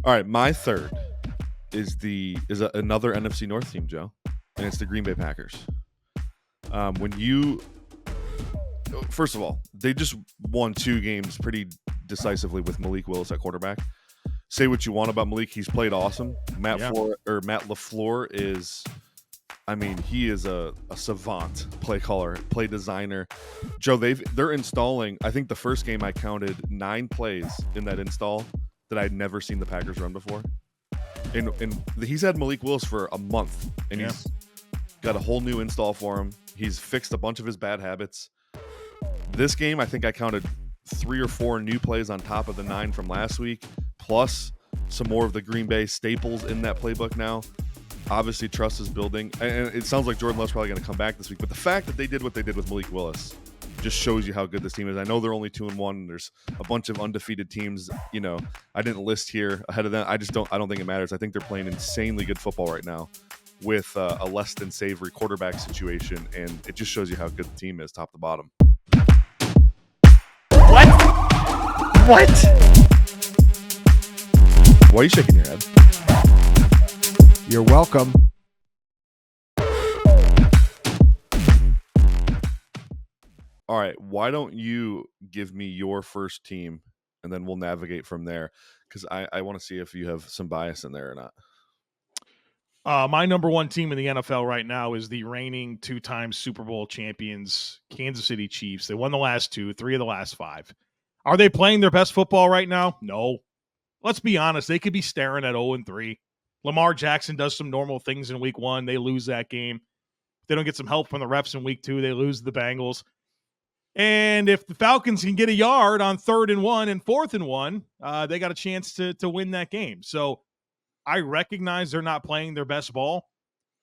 All right, my third is another NFC North team, Joe, and it's the Green Bay Packers. First of all, they just won 2 games pretty decisively with Malik Willis at quarterback. Say what you want about Malik, he's played awesome. Matt LaFleur is, he is a savant play caller, play designer. Joe, they're installing. I think the first game I counted 9 plays in that install that I'd never seen the Packers run before. And he's had Malik Willis for a month, and he's got a whole new install for him. He's fixed a bunch of his bad habits. This game, I think I counted 3 or 4 new plays on top of the 9 from last week, plus some more of the Green Bay staples in that playbook now. Obviously, trust is building, and it sounds like Jordan Love's probably going to come back this week. But the fact that they did what they did with Malik Willis just shows you how good this team is. I know they're only 2-1. There's a bunch of undefeated teams. I didn't list here ahead of them. I don't think it matters. I think they're playing insanely good football right now with a less than savory quarterback situation, and it just shows you how good the team is, top to bottom. What? Why are you shaking your head? You're welcome. All right, why don't you give me your first team, and then we'll navigate from there, because I want to see if you have some bias in there or not. My number one team in the NFL right now is the reigning 2-time Super Bowl champions, Kansas City Chiefs. They won the last 2, 3 of the last 5. Are they playing their best football right now? No. Let's be honest. They could be staring at 0-3. Lamar Jackson does some normal things in week 1. They lose that game. If they don't get some help from the refs in week 2, they lose the Bengals. And if the Falcons can get a yard on 3rd and 1 and 4th and 1, they got a chance to win that game. So I recognize they're not playing their best ball.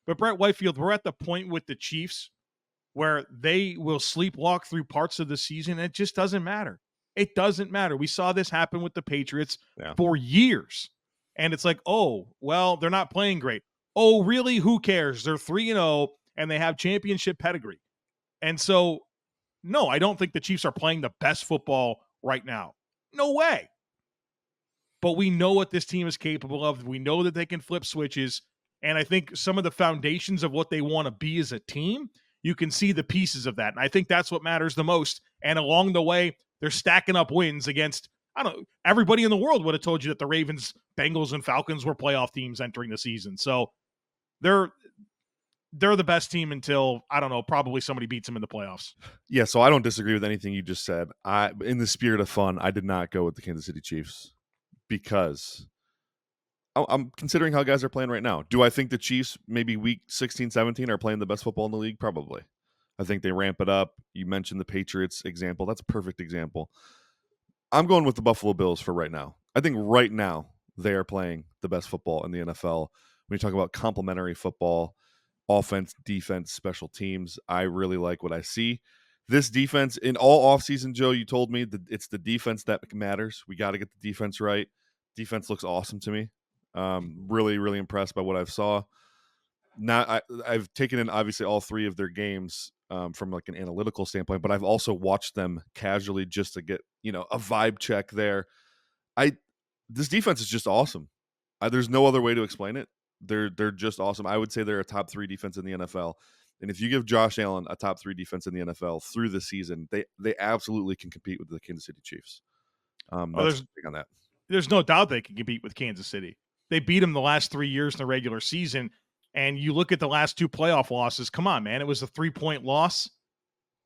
But Brett Whitefield, we're at the point with the Chiefs where they will sleepwalk through parts of the season. And it just doesn't matter. It doesn't matter. We saw this happen with the Patriots for years. And it's like, oh, well, they're not playing great. Oh, really? Who cares? They're 3-0 and they have championship pedigree. And so, no, I don't think the Chiefs are playing the best football right now. No way. But we know what this team is capable of. We know that they can flip switches. And I think some of the foundations of what they want to be as a team, you can see the pieces of that. And I think that's what matters the most. And along the way, they're stacking up wins against, everybody in the world would have told you that the Ravens, Bengals, and Falcons were playoff teams entering the season. So they're the best team until, probably somebody beats them in the playoffs. Yeah, so I don't disagree with anything you just said. In the spirit of fun, I did not go with the Kansas City Chiefs because I'm considering how guys are playing right now. Do I think the Chiefs, maybe week 16, 17, are playing the best football in the league? Probably. I think they ramp it up. You mentioned the Patriots example. That's a perfect example. I'm going with the Buffalo Bills for right now. I think right now they are playing the best football in the NFL. When you talk about complementary football, offense, defense, special teams, I really like what I see. This defense, in all offseason, Joe, you told me that it's the defense that matters. We got to get the defense right. Defense looks awesome to me. Really, really impressed by what I've saw. I've taken in, obviously, all 3 of their games from like an analytical standpoint, but I've also watched them casually just to get, a vibe check there. This defense is just awesome. There's no other way to explain it. They're just awesome. I would say they're a top 3 defense in the NFL. And if you give Josh Allen a top 3 defense in the NFL through the season, they absolutely can compete with the Kansas City Chiefs. That's on that. There's no doubt they can compete with Kansas City. They beat them the last 3 years in the regular season. And you look at the last 2 playoff losses. Come on, man. It was a 3-point loss.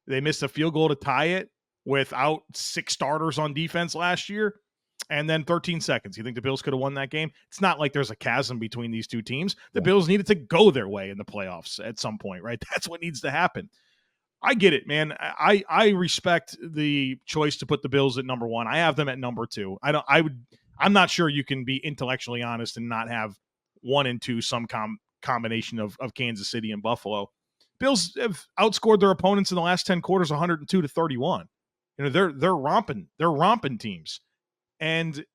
They missed a field goal to tie it without 6 starters on defense last year. And then 13 seconds. You think the Bills could have won that game? It's not like there's a chasm between these 2 teams. The Bills needed to go their way in the playoffs at some point, right? That's what needs to happen. I get it, man. I respect the choice to put the Bills at number 1. I have them at number 2. I'm not sure you can be intellectually honest and not have 1 and 2 some combination of Kansas City and Buffalo. Bills have outscored their opponents in the last 10 quarters 102-31. They're romping teams. And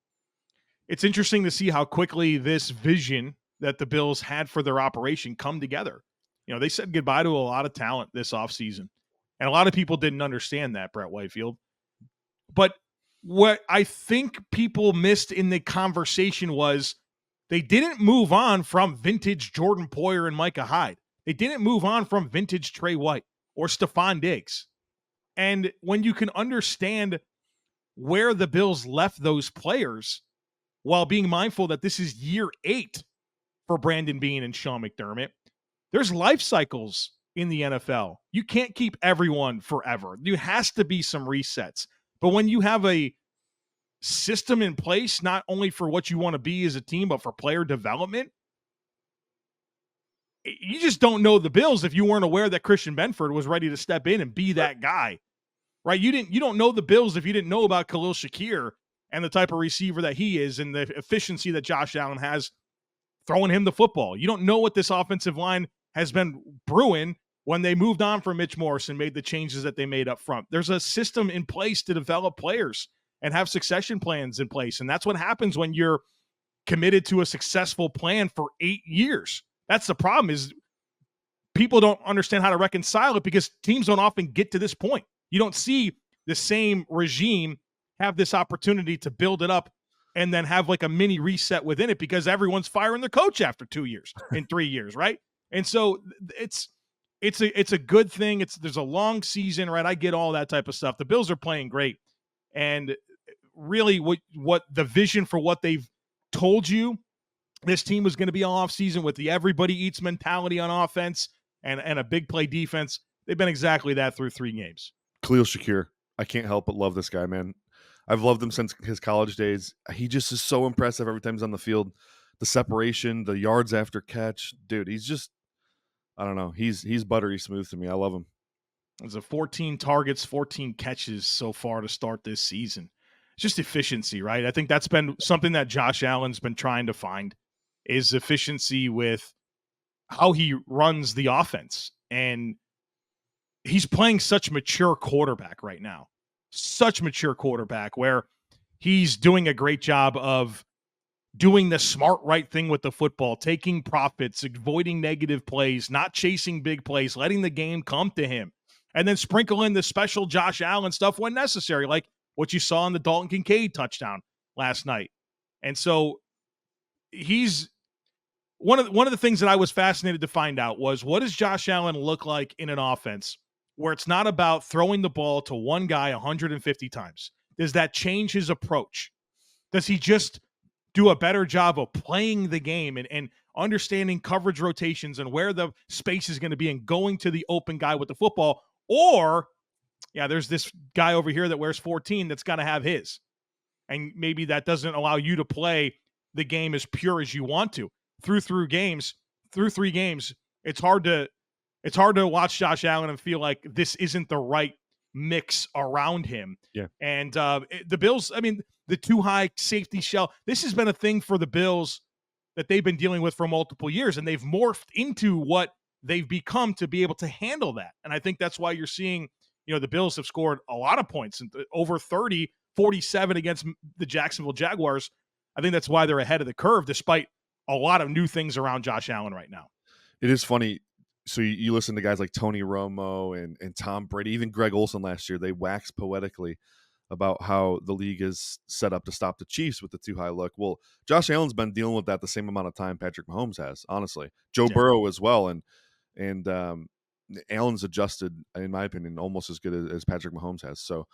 it's interesting to see how quickly this vision that the Bills had for their operation come together. They said goodbye to a lot of talent this offseason. And a lot of people didn't understand that, Brett Whitefield. But what I think people missed in the conversation was they didn't move on from vintage Jordan Poyer and Micah Hyde. They didn't move on from vintage Trey White or Stephon Diggs. And when you can understand where the Bills left those players while being mindful that this is year 8 for Brandon Beane and Sean McDermott, there's life cycles in the NFL. You can't keep everyone forever. There has to be some resets. But when you have a system in place, not only for what you want to be as a team, but for player development, you just don't know the Bills if you weren't aware that Christian Benford was ready to step in and be that guy, right? You don't know the Bills if you didn't know about Khalil Shakir and the type of receiver that he is and the efficiency that Josh Allen has throwing him the football. You don't know what this offensive line has been brewing when they moved on from Mitch Morrison, made the changes that they made up front. There's a system in place to develop players and have succession plans in place. And that's what happens when you're committed to a successful plan for 8 years. That's the problem, is people don't understand how to reconcile it because teams don't often get to this point. You don't see the same regime have this opportunity to build it up and then have like a mini reset within it because everyone's firing their coach after 2 years in 3 years, right? And so it's a good thing. There's a long season, right? I get all that type of stuff. The Bills are playing great. And really what the vision for what they've told you this team was going to be all off season with the everybody eats mentality on offense and a big play defense, they've been exactly that through 3 games. Khalil Shakir. I can't help but love this guy, man. I've loved him since his college days. He just is so impressive every time he's on the field. The separation, the yards after catch. Dude, he's just, I don't know. He's buttery smooth to me. I love him. There's a 14 targets, 14 catches so far to start this season. It's just efficiency, right? I think that's been something that Josh Allen's been trying to find, is efficiency with how he runs the offense. And he's playing such mature quarterback right now. Such mature quarterback where he's doing a great job of doing the smart right thing with the football, taking profits, avoiding negative plays, not chasing big plays, letting the game come to him, and then sprinkle in the special Josh Allen stuff when necessary, like what you saw in the Dalton Kincaid touchdown last night. And so he's one of the things that I was fascinated to find out was, what does Josh Allen look like in an offense where it's not about throwing the ball to one guy 150 times? Does that change his approach? Does he just do a better job of playing the game and understanding coverage rotations and where the space is going to be and going to the open guy with the football? Or, yeah, there's this guy over here that wears 14 that's got to have his. And maybe that doesn't allow you to play the game as pure as you want to. Through 3 games, it's hard to watch Josh Allen and feel like this isn't the right mix around him. Yeah. And the Bills, I mean, the too high safety shell, this has been a thing for the Bills that they've been dealing with for multiple years, and they've morphed into what they've become to be able to handle that. And I think that's why you're seeing, the Bills have scored a lot of points, over 30, 47 against the Jacksonville Jaguars. I think that's why they're ahead of the curve, despite a lot of new things around Josh Allen right now. It is funny. So you listen to guys like Tony Romo and Tom Brady, even Greg Olson last year, they waxed poetically about how the league is set up to stop the Chiefs with the too high look. Well, Josh Allen's been dealing with that the same amount of time Patrick Mahomes has, honestly. Joe Burrow as well. And Allen's adjusted, in my opinion, almost as good as Patrick Mahomes has. So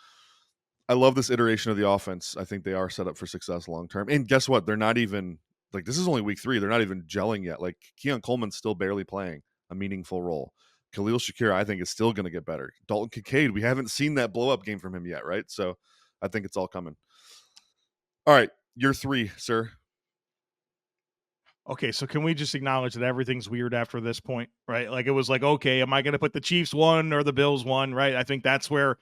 I love this iteration of the offense. I think they are set up for success long term. And guess what? They're not even, like, this is only week 3. They're not even gelling yet. Like, Keon Coleman's still barely playing a meaningful role. Khalil Shakir, I think, is still going to get better. Dalton Kincaid, we haven't seen that blow-up game from him yet, right? So I think it's all coming. All right, you're 3, sir. Okay, so can we just acknowledge that everything's weird after this point, right? Like, it was like, okay, am I going to put the Chiefs 1 or the Bills 1, right? I think that's where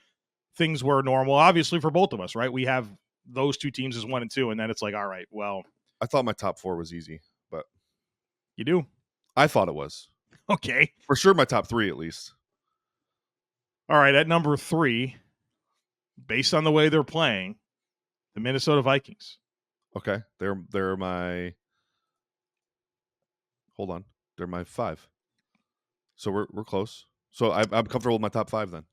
things were normal, obviously, for both of us, right? We have those 2 teams as 1 and 2, and then it's like, all right, well. I thought my top 4 was easy, but. You do? I thought it was. Okay. For sure, my top 3 at least. All right, at number 3, based on the way they're playing, the Minnesota Vikings. Okay, they're my. Hold on, they're my 5. So we're close. So I'm comfortable with my top 5 then.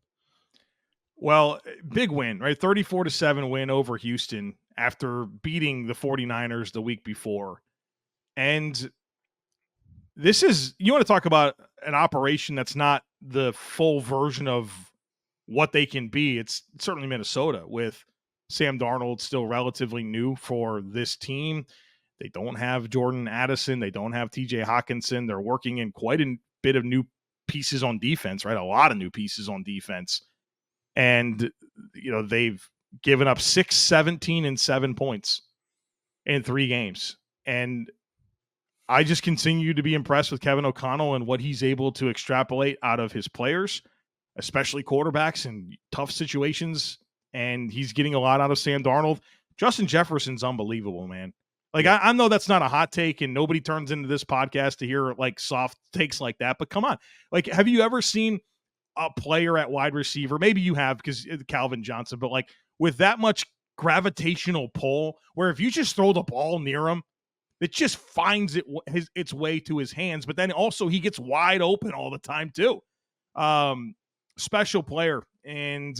Well, big win, right? 34-7 win over Houston after beating the 49ers the week before. And this is, you want to talk about an operation that's not the full version of what they can be. It's certainly Minnesota with Sam Darnold still relatively new for this team. They don't have Jordan Addison. They don't have TJ Hawkinson. They're working in quite a bit of new pieces on defense, right? A lot of new pieces on defense. And, they've given up 6, 17, and 7 points in 3 games. And I just continue to be impressed with Kevin O'Connell and what he's able to extrapolate out of his players, especially quarterbacks in tough situations. And he's getting a lot out of Sam Darnold. Justin Jefferson's unbelievable, man. Like, I know that's not a hot take, and nobody turns into this podcast to hear like soft takes like that. But come on, like, have you ever seen a player at wide receiver? Maybe you have because Calvin Johnson, but like with that much gravitational pull, where if you just throw the ball near him, it just finds its way to his hands. But then also he gets wide open all the time too. Special player, and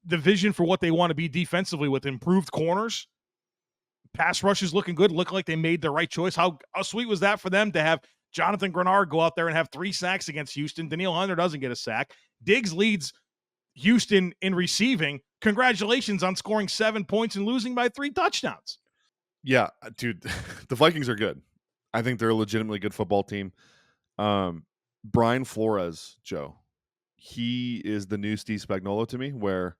the vision for what they want to be defensively with improved corners. Pass rush is looking good. Look like they made the right choice. How sweet was that for them to have Jonathan Grenard go out there and have 3 sacks against Houston? Danielle Hunter doesn't get a sack. Diggs leads Houston in receiving. Congratulations on scoring 7 points and losing by 3 touchdowns. Yeah, dude, the Vikings are good. I think they're a legitimately good football team. Brian Flores, Joe, he is the new Steve Spagnuolo to me, where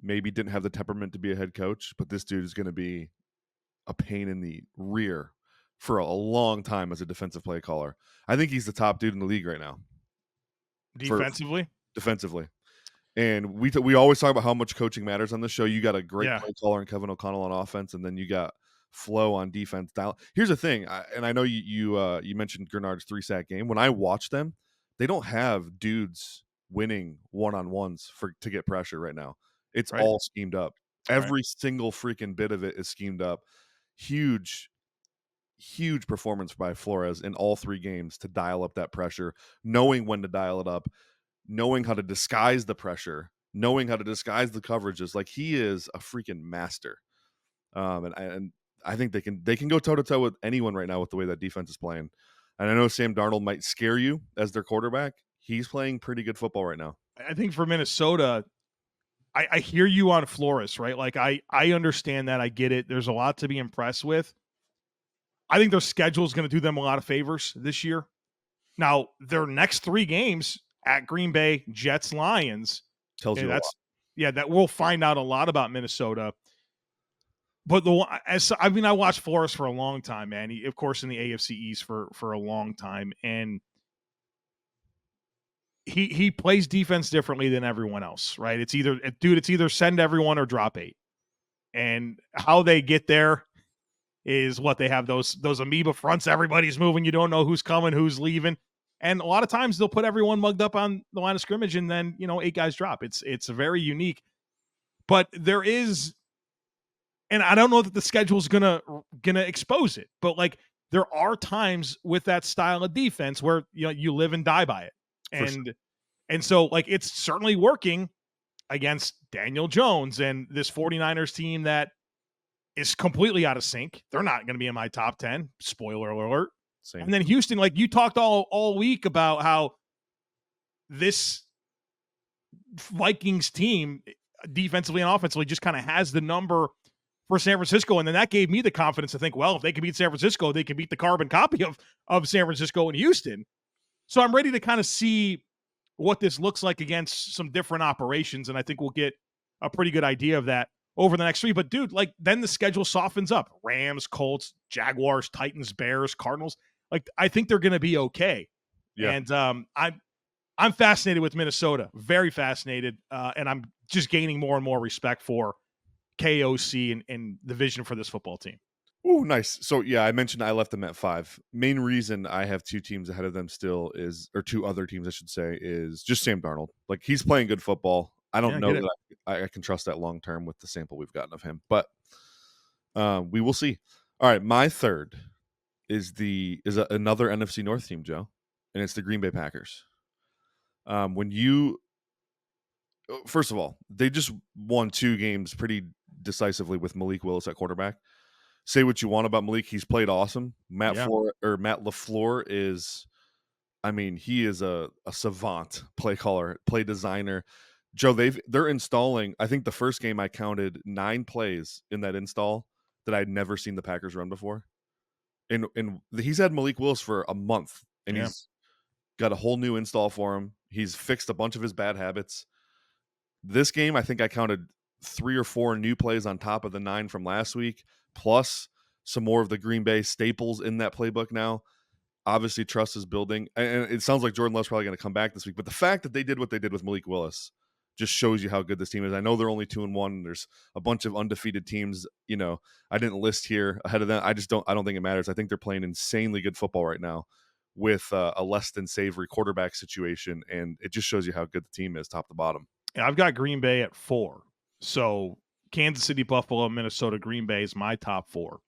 maybe didn't have the temperament to be a head coach, but this dude is going to be a pain in the rear for a long time as a defensive play caller. I think he's the top dude in the league right now. Defensively? Defensively. And we always talk about how much coaching matters on this show. You got a great play caller in Kevin O'Connell on offense, and then you got Flo on defense. Here's the thing, and I know you mentioned Grenard's 3-sack game. When I watch them, they don't have dudes winning one-on-ones to get pressure right now. It's all schemed up. Every single freaking bit of it is schemed up. Huge performance by Flores in all 3 games to dial up that pressure, knowing when to dial it up, knowing how to disguise the pressure, knowing how to disguise the coverages. Like, he is a freaking master. And I think they can go toe-to-toe with anyone right now with the way that defense is playing. And I know Sam Darnold might scare you as their quarterback. He's playing pretty good football right now. I think for Minnesota, I hear you on Flores, right? Like, I understand that. I get it. There's a lot to be impressed with. I think their schedule is going to do them a lot of favors this year. Now, their next 3 games at Green Bay, Jets, Lions. Tells you a lot. Yeah, that we'll find out a lot about Minnesota. But I watched Flores for a long time, man. He, of course, in the AFC East for a long time, and he plays defense differently than everyone else, right? It's either send everyone or drop 8, and how they get there is what they have those amoeba fronts. Everybody's moving. You don't know who's coming, who's leaving, and a lot of times they'll put everyone mugged up on the line of scrimmage, and then 8 guys drop. It's very unique, but there is. And I don't know that the schedule is gonna expose it, but like there are times with that style of defense where you live and die by it, and so like it's certainly working against Daniel Jones and this 49ers team that is completely out of sync. They're not going to be in my top 10. Spoiler alert. Same. And then Houston, like you talked all week about how this Vikings team defensively and offensively just kind of has the number for San Francisco. And then that gave me the confidence to think, well, if they can beat San Francisco, they can beat the carbon copy of San Francisco and Houston. So I'm ready to kind of see what this looks like against some different operations. And I think we'll get a pretty good idea of that over the next 3. But dude, like then the schedule softens up. Rams, Colts, Jaguars, Titans, Bears, Cardinals. Like I think they're going to be okay. Yeah. And I'm fascinated with Minnesota, very fascinated. And I'm just gaining more and more respect for KOC and the vision for this football team. Oh, nice. So yeah, I mentioned I left them at 5. Main reason I have 2 teams ahead of them still is, or 2 other teams, I should say, is just Sam Darnold. Like he's playing good football. I don't know that I can trust that long term with the sample we've gotten of him, but we will see. All right, my third is another NFC North team, Joe, and it's the Green Bay Packers. When you first of all, they just won 2 games pretty decisively with Malik Willis at quarterback. Say what you want about Malik, he's played awesome. Matt Yeah. LaFleur is, I mean, he is a savant play caller, play designer. Joe, they're installing, I think the first game I counted 9 plays in that install that I'd never seen the Packers run before. And he's had Malik Willis for a month, and Yeah. he's got a whole new install for him. He's fixed a bunch of his bad habits. This game, I think I counted 3 or 4 new plays on top of the 9 from last week, plus some more of the Green Bay staples in that playbook now. Obviously, trust is building. And it sounds like Jordan Love's probably going to come back this week. But the fact that they did what they did with Malik Willis just shows you how good this team is. I know they're only 2-1. There's a bunch of undefeated teams, I didn't list here ahead of them. I don't think it matters. I think they're playing insanely good football right now with a less than savory quarterback situation. And it just shows you how good the team is top to bottom. And I've got Green Bay at 4. So Kansas City, Buffalo, Minnesota, Green Bay is my top 4.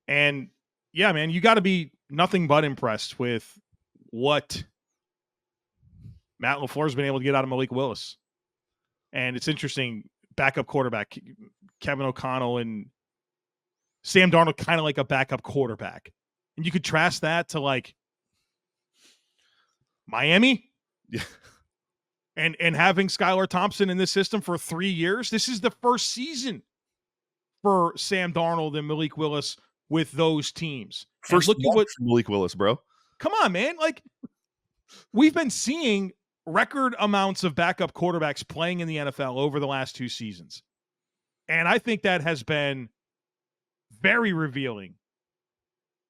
And yeah, man, you got to be nothing but impressed with what Matt LaFleur's been able to get out of Malik Willis. And it's interesting, backup quarterback, Kevin O'Connell and Sam Darnold, kind of like a backup quarterback. And you contrast that to like Miami. Yeah. And having Skylar Thompson in this system for 3 years. This is the first season for Sam Darnold and Malik Willis with those teams. First look at what Malik Willis, bro. Come on, man. Like, we've been seeing record amounts of backup quarterbacks playing in the NFL over the last 2 seasons. And I think that has been very revealing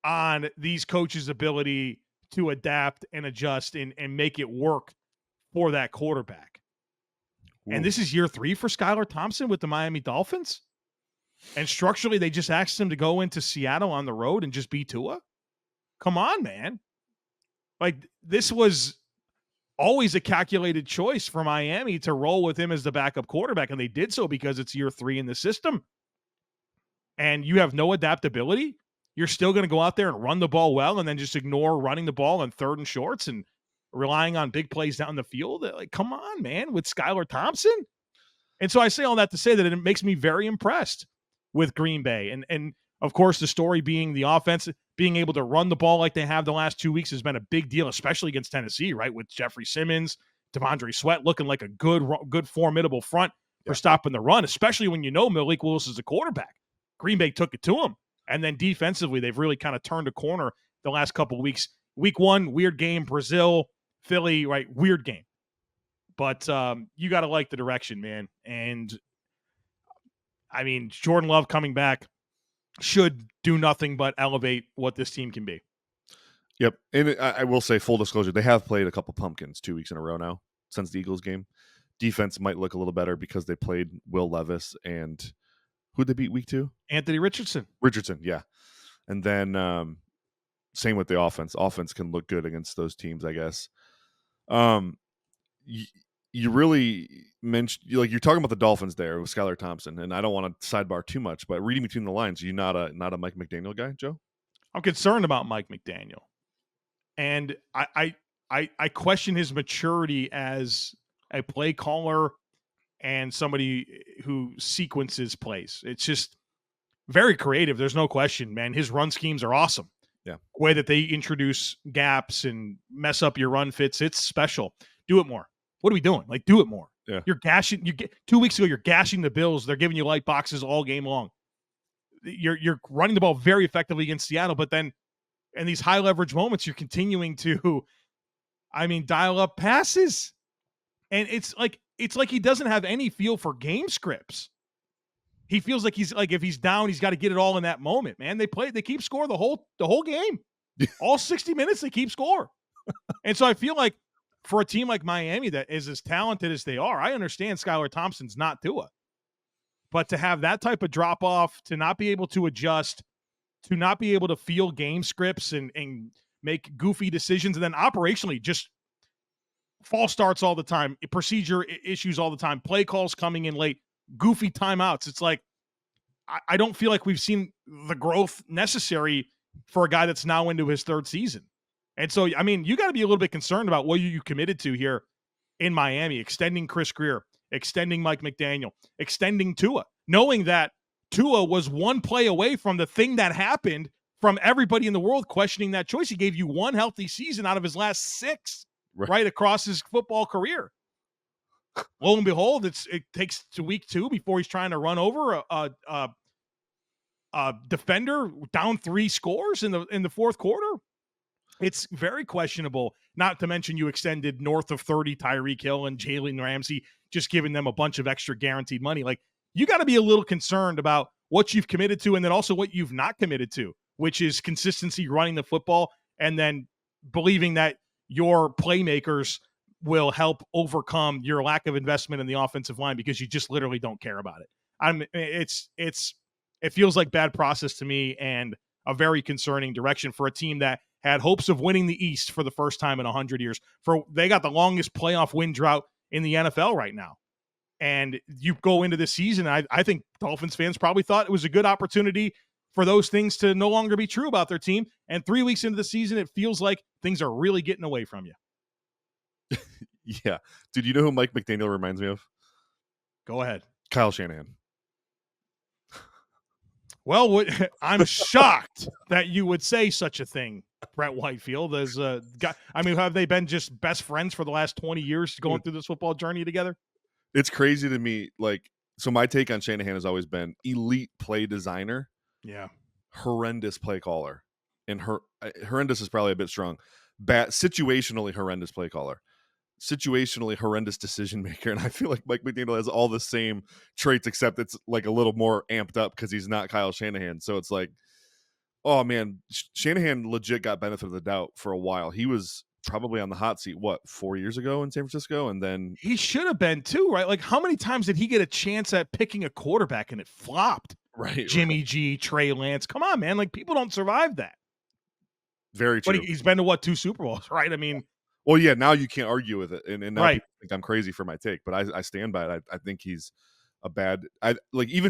on these coaches' ability to adapt and adjust and make it work for that quarterback. Ooh. And this is year 3 for Skylar Thompson with the Miami Dolphins. And structurally, they just asked him to go into Seattle on the road and just beat Tua. Come on, man. Like, this was always a calculated choice for Miami to roll with him as the backup quarterback. And they did so because it's year 3 in the system. And you have no adaptability. You're still going to go out there and run the ball well and then just ignore running the ball on 3rd and shorts and relying on big plays down the field. Like, come on, man, with Skylar Thompson. And so I say all that to say that it makes me very impressed with Green Bay. And of course, the story being the offense being able to run the ball like they have the last 2 weeks has been a big deal, especially against Tennessee, right? With Jeffrey Simmons, Devondre Sweat looking like a good formidable front for stopping the run, especially when you know Malik Willis is a quarterback. Green Bay took it to him. And then defensively, they've really kind of turned a corner the last couple of weeks. Week 1, weird game, Brazil, Philly, right? Weird game. But you got to like the direction, man. And, I mean, Jordan Love coming back should do nothing but elevate what this team can be. Yep. And I will say, full disclosure, they have played a couple pumpkins 2 weeks in a row now since the Eagles game. Defense might look a little better because they played Will Levis and who'd they beat week 2? Anthony Richardson, yeah. And then same with the offense. Offense can look good against those teams, I guess. You really mentioned, like, you're talking about the Dolphins there with Skylar Thompson, and I don't want to sidebar too much, but reading between the lines, are you not a Mike McDaniel guy, Joe? I'm concerned about Mike McDaniel, and I question his maturity as a play caller and somebody who sequences plays. It's just very creative. There's no question, man. His run schemes are awesome. Yeah. The way that they introduce gaps and mess up your run fits, it's special. Do it more. What are we doing? Like, do it more. Yeah. You're gashing. 2 weeks ago, you're gashing the Bills. They're giving you light boxes all game long. You're running the ball very effectively against Seattle, but then in these high leverage moments, you're continuing to, dial up passes. And it's like he doesn't have any feel for game scripts. He feels like he's like, if he's down, he's got to get it all in that moment, man. They keep score the whole game. All 60 minutes, they keep score. And so I feel like for a team like Miami that is as talented as they are, I understand Skylar Thompson's not Tua. But to have that type of drop off, to not be able to adjust, to not be able to feel game scripts and make goofy decisions, and then operationally just false starts all the time, procedure issues all the time, play calls coming in late, goofy timeouts. It's like, I don't feel like we've seen the growth necessary for a guy that's now into his 3rd season. And so, you got to be a little bit concerned about what you committed to here in Miami, extending Chris Greer, extending Mike McDaniel, extending Tua, knowing that Tua was one play away from the thing that happened, from everybody in the world questioning that choice. He gave you one healthy season out of his last 6, right across his football career. Lo and behold, it takes to week 2 before he's trying to run over a defender down 3 scores in the fourth quarter. It's very questionable. Not to mention you extended north of 30 Tyreek Hill and Jalen Ramsey, just giving them a bunch of extra guaranteed money. Like, you got to be a little concerned about what you've committed to and then also what you've not committed to, which is consistency running the football and then believing that your playmakers will help overcome your lack of investment in the offensive line because you just literally don't care about it. It feels like bad process to me and a very concerning direction for a team that had hopes of winning the East for the first time in 100 years. They got the longest playoff win drought in the NFL right now. And you go into this season, I think Dolphins fans probably thought it was a good opportunity for those things to no longer be true about their team. And 3 weeks into the season, it feels like things are really getting away from you. Yeah. Dude, you know who Mike McDaniel reminds me of? Go ahead. Kyle Shanahan. Well, I'm shocked that you would say such a thing, Brett Whitefield. As a guy, I mean, have they been just best friends for the last 20 years going through this football journey together? It's crazy to me. Like, so my take on Shanahan has always been elite play designer. Yeah. Horrendous play caller. And horrendous is probably a bit strong. Situationally horrendous play caller. Situationally horrendous decision maker. And I feel like Mike McDaniel has all the same traits, except it's like a little more amped up because he's not Kyle Shanahan. So it's like, oh man, Shanahan legit got benefit of the doubt for a while. He was probably on the hot seat, 4 years ago in San Francisco? And then he should have been too, right? Like, how many times did he get a chance at picking a quarterback and it flopped? Right. Jimmy G, Trey Lance. Come on, man. Like, people don't survive that. Very true. But he's been to 2 Super Bowls, right? I mean, well, yeah, now you can't argue with it. And now right. People think I'm crazy for my take, but I stand by it. I think he's a bad he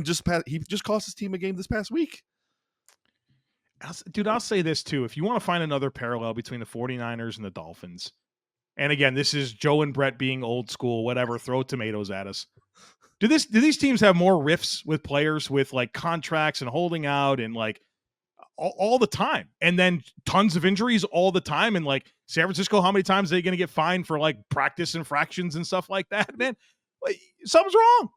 just cost his team a game this past week. Dude, I'll say this too. If you want to find another parallel between the 49ers and the Dolphins, and again, this is Joe and Brett being old school, whatever, throw tomatoes at us. Do these teams have more rifts with players with like contracts and holding out and like all the time, and then tons of injuries all the time? And like San Francisco, how many times are they going to get fined for like practice infractions and stuff like that? Man, like, something's wrong.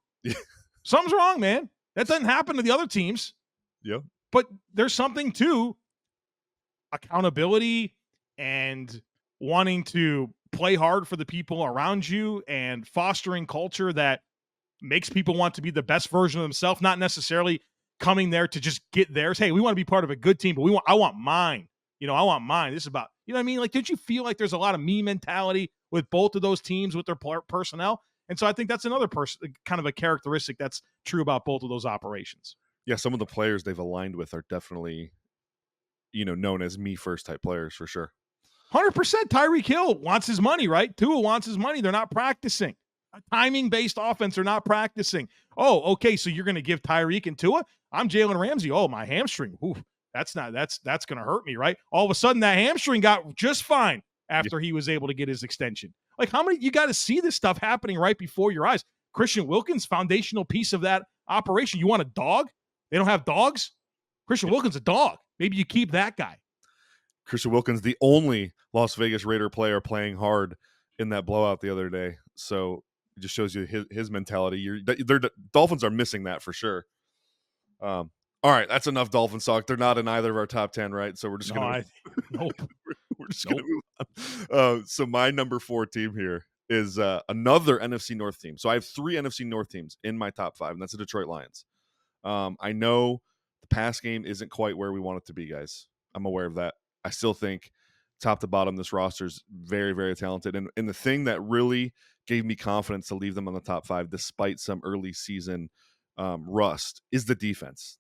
Something's wrong, man. That doesn't happen to the other teams. Yeah. But there's something to accountability and wanting to play hard for the people around you and fostering culture that makes people want to be the best version of themselves, not necessarily coming there to just get theirs. Hey, we want to be part of a good team, but I want mine. I want mine. This is about, you know what I mean? Like, did you feel like there's a lot of me mentality with both of those teams with their personnel? And so I think that's another kind of a characteristic that's true about both of those operations. Yeah, some of the players they've aligned with are definitely, known as me first type players for sure. 100%. Tyreek Hill wants his money, right? Tua wants his money. They're not practicing. A timing-based offense, they're not practicing. Oh, okay, so you're going to give Tyreek and Tua? I'm Jalen Ramsey. Oh, my hamstring. Ooh, that's going to hurt me, right? All of a sudden, that hamstring got just fine after he was able to get his extension. Like, how many? You got to see this stuff happening right before your eyes. Christian Wilkins, foundational piece of that operation. You want a dog? They don't have dogs? Christian Wilkins, a dog. Maybe you keep that guy. Christian Wilkins, the only Las Vegas Raider player playing hard in that blowout the other day. So it just shows you his mentality. The Dolphins are missing that for sure. All right, that's enough Dolphins talk. They're not in either of our top 10, right? So we're just gonna move on. So my number 4 team here is another NFC North team. So I have 3 NFC North teams in my top 5, and that's the Detroit Lions. I know the pass game isn't quite where we want it to be, guys. I'm aware of that. I still think top to bottom, this roster is very, very talented. And the thing that really gave me confidence to leave them on the top 5, despite some early season rust, is the defense.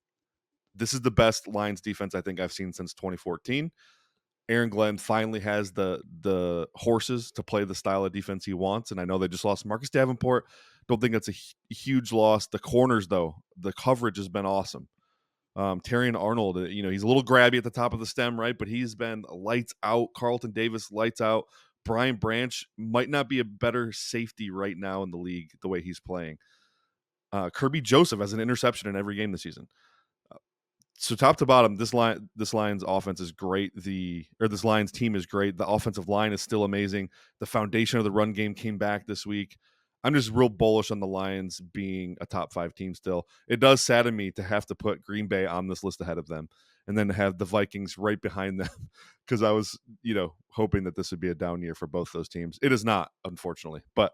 This is the best Lions defense I think I've seen since 2014. Aaron Glenn finally has the horses to play the style of defense he wants. And I know they just lost Marcus Davenport. Don't think that's a huge loss. The corners, though, the coverage has been awesome. Terrion Arnold, he's a little grabby at the top of the stem, right? But he's been lights out. Carlton Davis, lights out. Brian Branch might not be a better safety right now in the league the way he's playing. Kirby Joseph has an interception in every game this season. So top to bottom, this Lions offense is great. This Lions team is great. The offensive line is still amazing. The foundation of the run game came back this week. I'm just real bullish on the Lions being a top 5 team still. It does sadden me to have to put Green Bay on this list ahead of them and then to have the Vikings right behind them because I was, hoping that this would be a down year for both those teams. It is not, unfortunately. But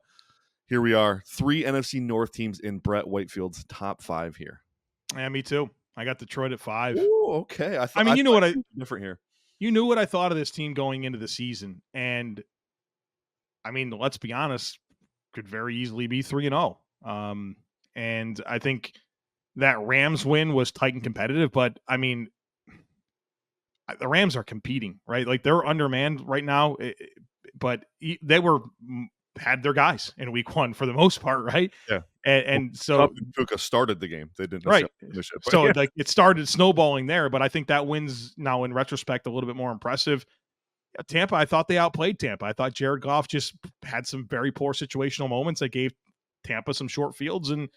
here we are, 3 NFC North teams in Brett Whitefield's top 5 here. Yeah, me too. I got Detroit at 5. Ooh, okay. Different here. You knew what I thought of this team going into the season, and I mean, let's be honest, could very easily be 3-0. And I think that Rams win was tight and competitive, but I mean, the Rams are competing, right? Like they're undermanned right now, but they had their guys in week 1 for the most part, right? Yeah. And so Tuka started the game. They didn't right. finish it. So like it started snowballing there, but I think that win's now in retrospect a little bit more impressive. Tampa, I thought they outplayed Tampa. I thought Jared Goff just had some very poor situational moments that gave Tampa some short fields and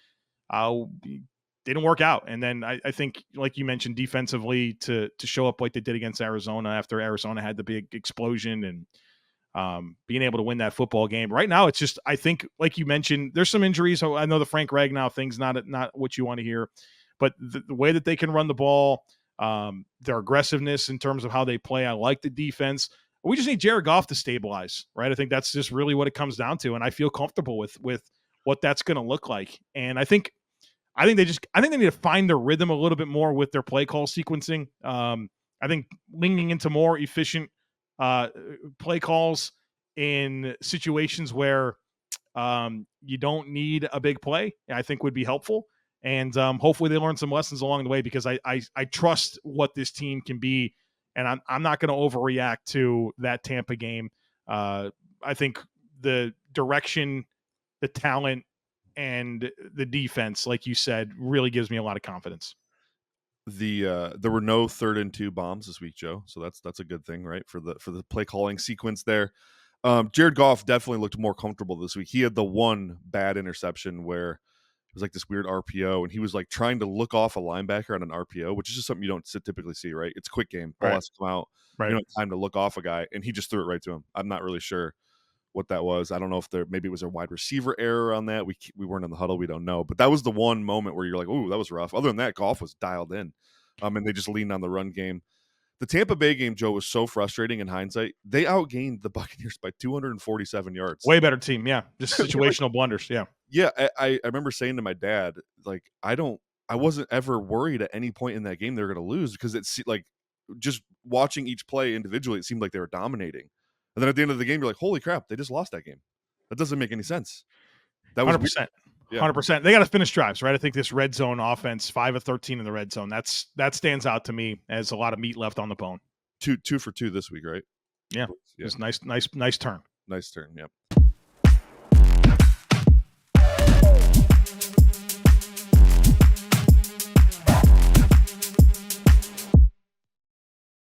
didn't work out. And then I think, like you mentioned, defensively to show up like they did against Arizona after Arizona had the big explosion and being able to win that football game. Right now, it's just, I think, like you mentioned, there's some injuries. So I know the Frank Ragnow thing's not what you want to hear, but the way that they can run the ball, their aggressiveness in terms of how they play, I like the defense. We just need Jared Goff to stabilize, right? I think that's just really what it comes down to, and I feel comfortable with what that's going to look like. And I think they need to find their rhythm a little bit more with their play call sequencing. I think leaning into more efficient play calls in situations where you don't need a big play, I think would be helpful. And hopefully they learn some lessons along the way because I trust what this team can be, and I'm not going to overreact to that Tampa game. I think the direction, the talent, and the defense, like you said, really gives me a lot of confidence. There were no 3rd and 2 bombs this week, Joe. So that's a good thing, right? For the play calling sequence there. Jared Goff definitely looked more comfortable this week. He had the one bad interception where it was like this weird RPO, and he was like trying to look off a linebacker on an RPO, which is just something you don't typically see, right? It's quick game. Ball has to come out. Right. You don't have time to look off a guy, and he just threw it right to him. I'm not really sure what that was. I don't know if maybe it was a wide receiver error on that. We weren't in the huddle. We don't know. But that was the one moment where you're like, ooh, that was rough. Other than that, Goff was dialed in. And they just leaned on the run game. The Tampa Bay game, Joe, was so frustrating in hindsight. They outgained the Buccaneers by 247 yards. Way better team, yeah. Just situational blunders, yeah. Yeah, I remember saying to my dad, like, I wasn't ever worried at any point in that game they were going to lose because it's like just watching each play individually, it seemed like they were dominating. And then at the end of the game, you're like, holy crap, they just lost that game. That doesn't make any sense. That was 100%. 100%. They got to finish drives, right? I think this red zone offense, 5 of 13 in the red zone, that stands out to me as a lot of meat left on the bone. 2 for 2 this week, right? Yeah. Just nice turn. Nice turn. Yep.